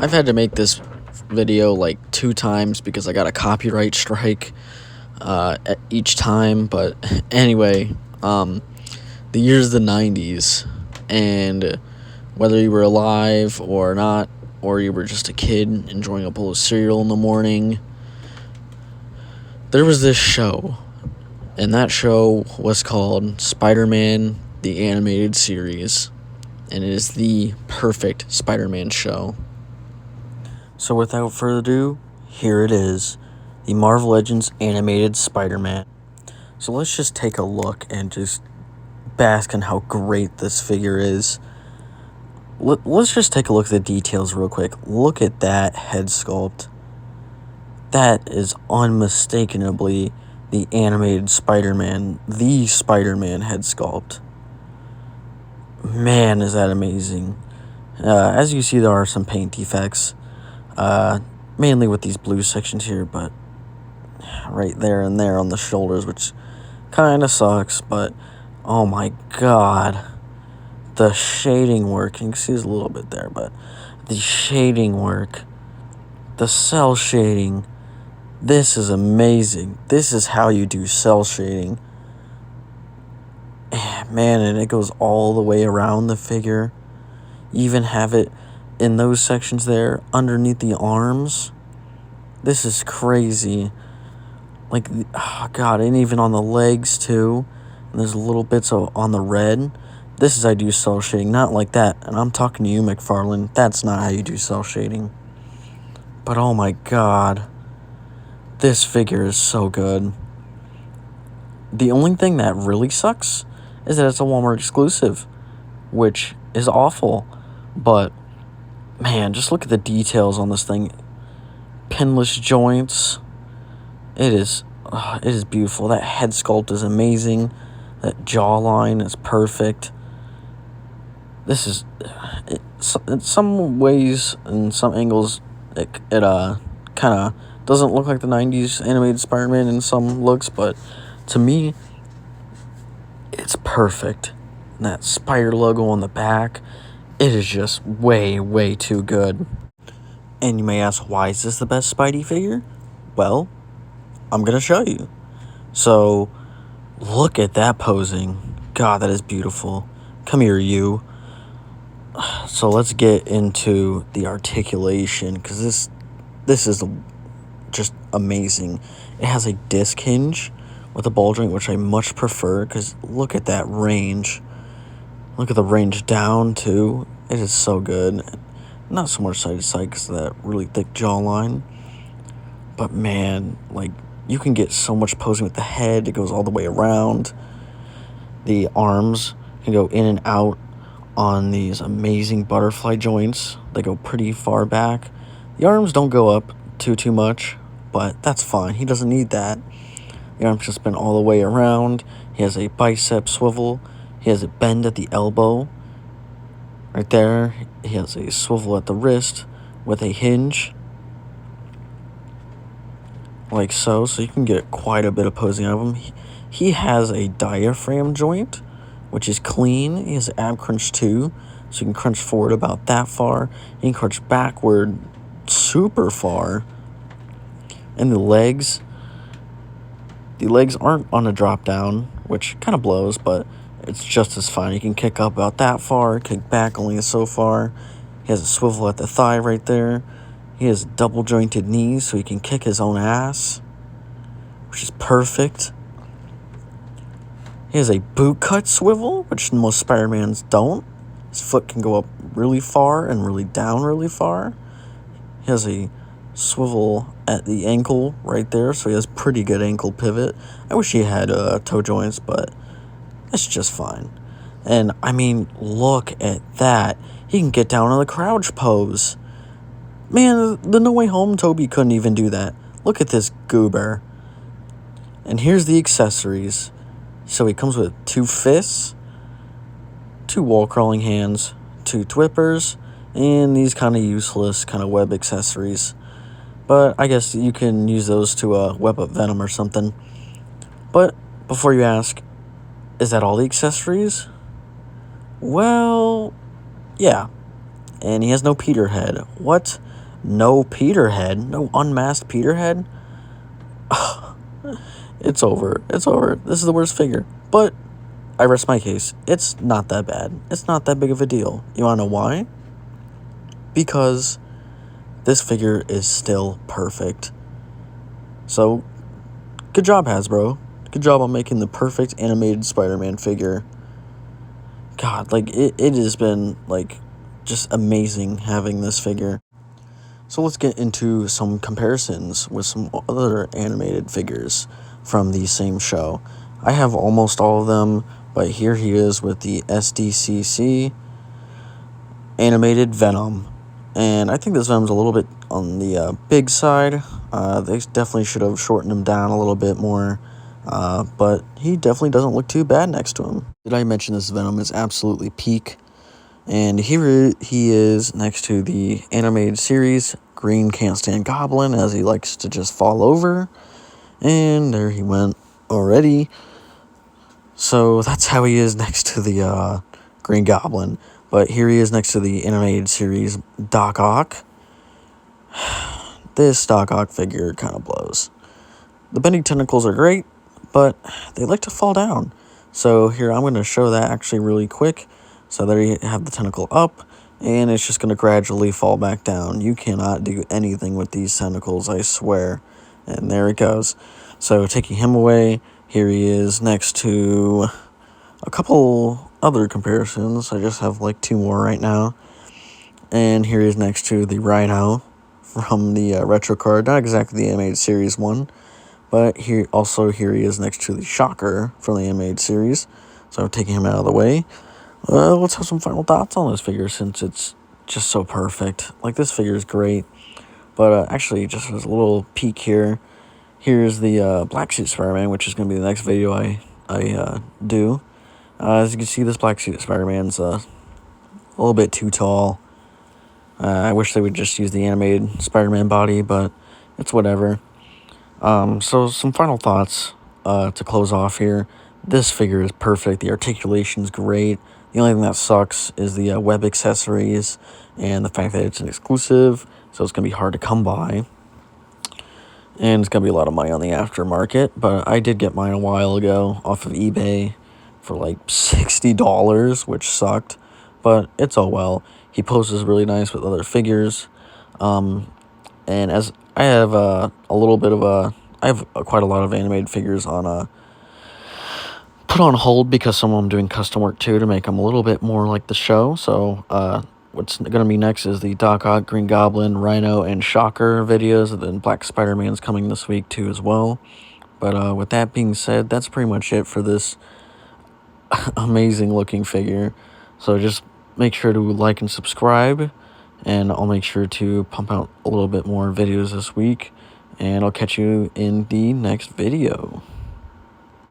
I've had to make this video like 2 times because I got a copyright strike each time. But anyway, the year's the 90s, and whether you were alive or not, or you were just a kid enjoying a bowl of cereal in the morning, there was this show, and that show was called Spider-Man, the animated series, and it is the perfect Spider-Man show. So without further ado, here it is, the Marvel Legends animated Spider-Man. So let's just take a look and just bask in how great this figure is. Let's just take a look at the details real quick. Look at that head sculpt. That is unmistakably the animated Spider-Man, the Spider-Man head sculpt. Man, is that amazing. As you see, there are some paint defects. Mainly with these blue sections here, but right there and there on the shoulders, which kind of sucks, but oh my god, the shading work, you can see there's a little bit there, but the shading work, the cell shading, this is amazing. This is how you do cell shading. Man, and it goes all the way around the figure. You even have it in those sections there underneath the arms. This is crazy. Like, oh god, and even on the legs too. And there's little bits on the red. This is how you do cell shading, not like that. And I'm talking to you, McFarlane. That's not how you do cell shading. But oh my god, this figure is so good. The only thing that really sucks is that it's a Walmart exclusive, which is awful. But man, just look at the details on this thing. Pinless joints. It is beautiful. That head sculpt is amazing. That jawline is perfect. This is, in some ways, in some angles, it kind of doesn't look like the 90s animated Spider-Man in some looks, but to me, it's perfect. And that spider logo on the back, it is just way, way too good. And you may ask, why is this the best Spidey figure? Well, I'm going to show you. So, look at that posing. God, that is beautiful. Come here, you. So let's get into the articulation, because this is just amazing. It has a disc hinge with a ball joint, which I much prefer, because look at that range. Look at the range down, too. It is so good. Not so much side to side because of that really thick jawline. But man, like, you can get so much posing with the head. It goes all the way around. The arms can go in and out on these amazing butterfly joints. They go pretty far back. The arms don't go up too much, but that's fine. He doesn't need that. The arms just bend all the way around. He has a bicep swivel. He has a bend at the elbow. Right there, he has a swivel at the wrist with a hinge. Like so you can get quite a bit of posing out of him. He has a diaphragm joint, which is clean. He has an ab crunch too, so you can crunch forward about that far. You can crunch backward super far. And the legs aren't on a drop down, which kind of blows, but it's just as fine. You can kick up about that far, kick back only so far. He has a swivel at the thigh right there. He has double jointed knees, so he can kick his own ass, which is perfect. He has a boot cut swivel, which most Spider-Mans don't. His foot can go up really far and really down really far. He has a swivel at the ankle right there, so he has pretty good ankle pivot. I wish he had toe joints, but it's just fine. And, I mean, look at that. He can get down on the crouch pose. Man, the No Way Home Toby couldn't even do that. Look at this goober. And here's the accessories. So he comes with 2 fists, 2 wall-crawling hands, 2 thwippers, and these kind of useless kind of web accessories. But I guess you can use those to web up Venom or something. But before you ask, is that all the accessories? Well, yeah. And he has no Peter head. What? no Peterhead, no unmasked Peterhead. It's over. It's over. This is the worst figure. But I rest my case. It's not that bad. It's not that big of a deal. You want to know why? Because this figure is still perfect. So, good job, Hasbro. Good job on making the perfect animated Spider-Man figure. God, like, it has been, like, just amazing having this figure. So let's get into some comparisons with some other animated figures from the same show. I have almost all of them, but here he is with the SDCC animated Venom. And I think this Venom's a little bit on the big side. They definitely should have shortened him down a little bit more. But he definitely doesn't look too bad next to him. Did I mention this Venom is absolutely peak? And here he is next to the animated series Green Can't Stand Goblin, as he likes to just fall over. And there he went already. So that's how he is next to the Green Goblin. But here he is next to the animated series Doc Ock. This Doc Ock figure kind of blows. The bending tentacles are great, but they like to fall down. So here I'm going to show that actually really quick. So there you have the tentacle up, and it's just going to gradually fall back down. You cannot do anything with these tentacles, I swear. And there it goes. So taking him away, here he is next to a couple other comparisons. I just have like two more right now. And here he is next to the Rhino from the retro card. Not exactly the animated series one, but here he is next to the Shocker from the animated series. So I'm taking him out of the way. Let's have some final thoughts on this figure since it's just so perfect. Like, this figure is great. But actually, just as a little peek here, here's the Black Suit Spider-Man, which is going to be the next video I do. As you can see, this Black Suit Spider-Man's a little bit too tall. I wish they would just use the animated Spider-Man body, but it's whatever. So some final thoughts to close off here. This figure is perfect. The articulation's great. The only thing that sucks is the web accessories and the fact that it's an exclusive, so it's going to be hard to come by. And it's going to be a lot of money on the aftermarket, but I did get mine a while ago off of eBay for like $60, which sucked, but it's oh well. He poses really nice with other figures. And as I have I have quite a lot of animated figures on put on hold because some of them doing custom work too to make them a little bit more like the show. So what's going to be next is the Doc Ock, Green Goblin, Rhino, and Shocker videos. And then Black Spider-Man's coming this week too as well. But with that being said, that's pretty much it for this amazing looking figure. So just make sure to like and subscribe, and I'll make sure to pump out a little bit more videos this week, and I'll catch you in the next video.